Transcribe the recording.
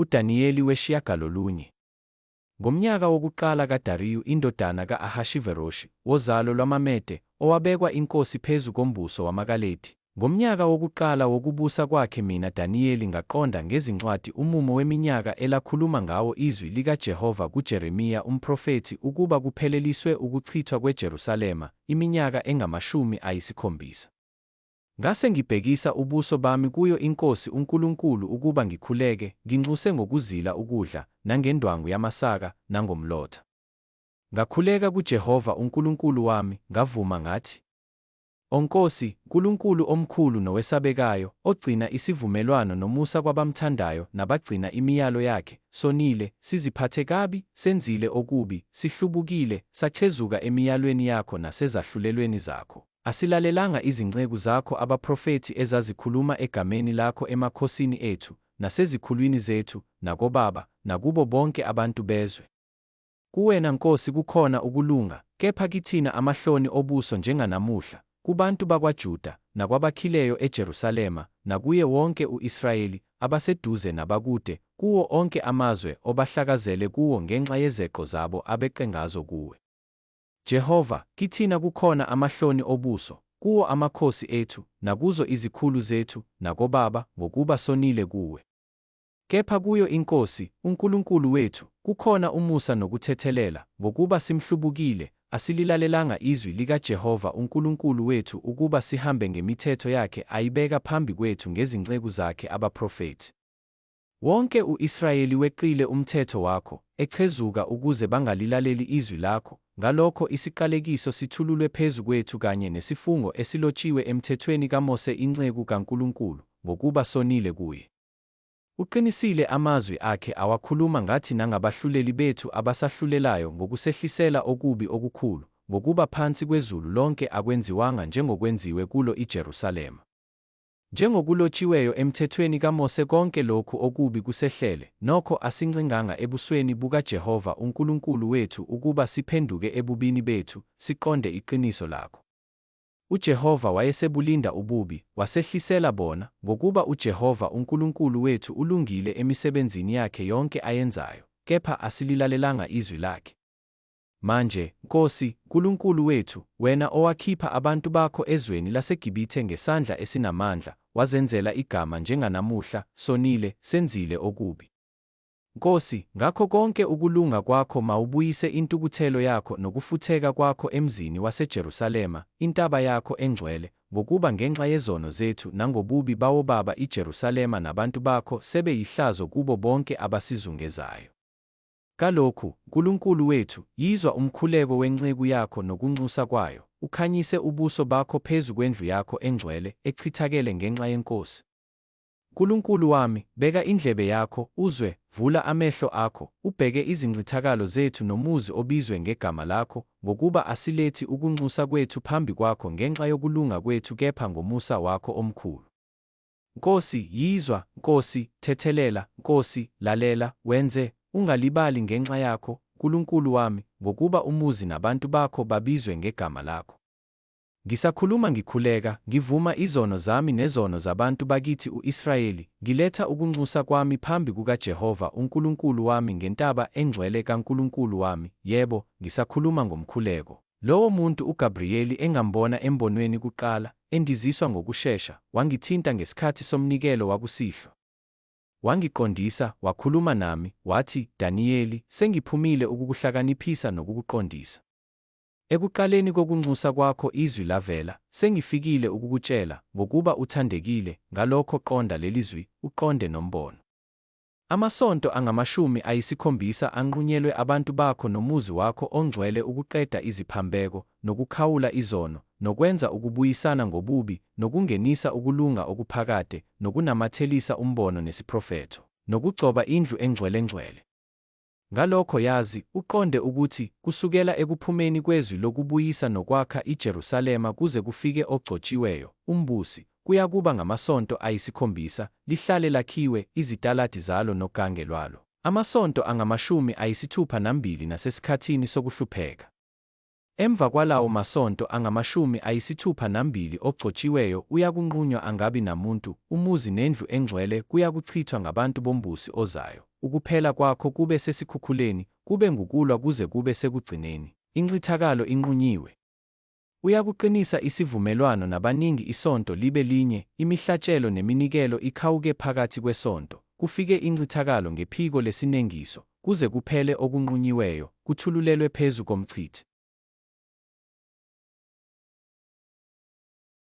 uDaniyeli wesishiyagalolunye. Ngomnyaka wokuqala kaDariyu indodana ka-Ahashiveroshi, wozalo lwamaMede, owabekwa inkosi phezu kombuso wamaKhaledi. Ngomnyaka wokuqala wokubusa kwakhe mina Daniyeli ngaqonda ngezincwadi umumo weminyaka elakhuluma ngawo izwi likaJehova kuJeremiya umprofethi ukuba kupheleliswe ukuchithwa kweJerusalema, iminyaka engamashumi 70. Ngase ngibhekisa ubuso bami kuyo inkosi uNkulunkulu ukuba ngikhuleke, nginxuse ngokuzila ukudla, nangendwangu yamasaka, nangomlotha. Ngakhuleka kuJehova uNkulunkulu wami, ngavuma ngathi, "Onkosi, Nkulunkulu omkhulu nowesabekayo, ogcina isivumelwano nomusa kwabamthandayo nabagcina imiyalo yakhe, sonile, siziphathe kabi, senzile okubi, sihlubukile, sachezuka emiyalweni yakho nasezahlulelweni zakho. Asilalelanga izinceku zakho abaprofethi ezazikhuluma egameni lakho emakhosini ethu, nasezikhulwini zethu, nakobaba, nakubo bonke abantu bezwe. Kuwena Nkosi kukhona ukulunga, kepha kithina amahloni obuso njenganamuhla, kubantu bakwaJuda, nakwabakhileyo eJerusalema, nakuye wonke u-Israyeli, abaseduze nabakude, kuwo onke amazwe obahlakazele kuwo ngenxa yezeqo zabo abeqe ngazo kuwe. Jehova, kithina kukhona amahloni obuso, kuwo amakhosi ethu, nakuzo izikhulu zethu, nakobaba, ngokuba sonile kuwe. Kepha kuyo inkosi, uNkulunkulu wethu, kukhona umusa nokuthethelela, ngokuba simhlubukile, asililalelanga izwi likaJehova uNkulunkulu wethu ukuba sihambe ngemithetho yakhe ayibeka phambi kwethu ngezinceku zakhe abaprofethi. Wonke u-Israyeli weqile umthetho wakho, echezuka ukuze bangalilaleli izwi lakho, ngalokho isiqalekiso sithululwe phezu kwethu kanye nesifungo esilotshiwe emthethweni kaMose inceku kaNkulunkulu, ngokuba sonile kuye. Uqinisile amazwi akhe awakhuluma ngathi nangabahluleli bethu abasahlulelayo ngokusehlisela okubi okukhulu, ngokuba phansi kwezulu lonke akwenziwanga njengokwenziwe kulo iJerusalema. Njengokulotshiweyo emthethweni kaMose konke lokhu okubi kusehlele, nokho asincinganga ebusweni bukaJehova uNkulunkulu wethu ukuba siphenduke ebubini bethu, siqonde iqiniso lakho. UJehova wayesebulinda ububi, wasehlisela bona, ngokuba uJehova uNkulunkulu wethu ulungile emisebenzini yakhe yonke ayenzayo, kepha asililalelanga izwi lakhe. Manje, Nkosi, Nkulunkulu wethu, wena owakhipha abantu bakho ezweni laseGibhithe ngesandla esinamandla, wazenzela igama njenganamuhla, sonile, senzile okubi. Nkosi, ngakho konke ukulunga kwakho mawubuyise intukuthelo yakho nokufutheka kwakho emzini waseJerusalema, intaba yakho engcwele, ngokuba ngenxa yezono zethu nangobubi bawobaba iJerusalema nabantu bakho sebeyihlazo kubo bonke abasizungezayo. Kalokhu, Nkulunkulu wethu, yizwa umkhuleko wenceku yakho nokunxusa kwayo, ukhanyise ubuso bakho phezu kwendlu yakho engcwele, echithakele ngenxa yenkosi. Nkulunkulu wami, beka indlebe yakho, uzwe, vula amehlo akho, ubheke izincithakalo zethu nomuzi obizwe ngegama lakho, ngokuba asilethi ukunxusa kwethu phambi kwakho ngenxa yokulunga kwethu kepha ngomusa wakho omkhulu. Nkosi, yizwa, Nkosi, thethelela, Nkosi, lalela, wenze, ungalibali ngenxa yakho, Nkulunkulu wami, ngokuba umuzi nabantu bakho babizwe ngegama lakho. Ngisakhuluma ngikhuleka, ngivuma izono zami nezono zabantu bakithi u-Israyeli, ngiletha ukunxusa kwami phambi kukaJehova uNkulunkulu wami ngentaba engcwele kaNkulunkulu wami, yebo, ngisakhuluma ngomkhuleko. Lowo muntu uGabriyeli engambona embonweni kuqala, endiziswa ngokushesha, wangithinta ngesikhathi somnikelo wakusihlwa. Wangiqondisa, wakhuluma nami, wathi, Daniyeli, sengiphumile ukukuhlakaniphisa nokukuqondisa. Ekuqaleni kokunxusa kwakho izwi lavela, sengifikile ukukutshela, ngokuba uthandekile, ngalokho qonda lelizwi, uqonde nombono. Amasonto angama-70 anqunyelwe abantu bakho nomuzi wakho ongcwele ukuqeda iziphambeko, nokukhawula izono, nokwenza ukubuyisana ngobubi, nokungenisa ukulunga okuphakade, nokunamathelisa umbono nesiprofetho, nokugcoba indlu engcwelengcwele. Ngalokho yazi, uqonde ukuthi, kusukela ekuphumeni kwezwi lokubuyisa nokwakha iJerusalema kuze kufike ogcotshiweyo, umbusi, kuyakuba ngamasonto 7, lihlale lakhiwe, izitaladi zalo nogange lwalo. Amasonto angama-62 nasesikhathini sokuhlupheka. Emva kwalawo masonto angama-62 ogcotshiweyo uyakunqunywa angabi namuntu, umuzi nendlu engcwele kuyakuchithwa ngabantu bombusi ozayo, ukuphela kwakho kube sesikhukhuleni, kube ngukulwa kuze kube sekugcineni, incithakalo inqunyiwe. Uyakuqinisa isivumelwano nabaningi isonto libe linye, imihlatshelo neminikelo ikhawuke phakathi kwesonto, kufike incithakalo ngephiko lesinengiso, kuze kuphele okunqunyiweyo, kuthululelwe phezu komchithi.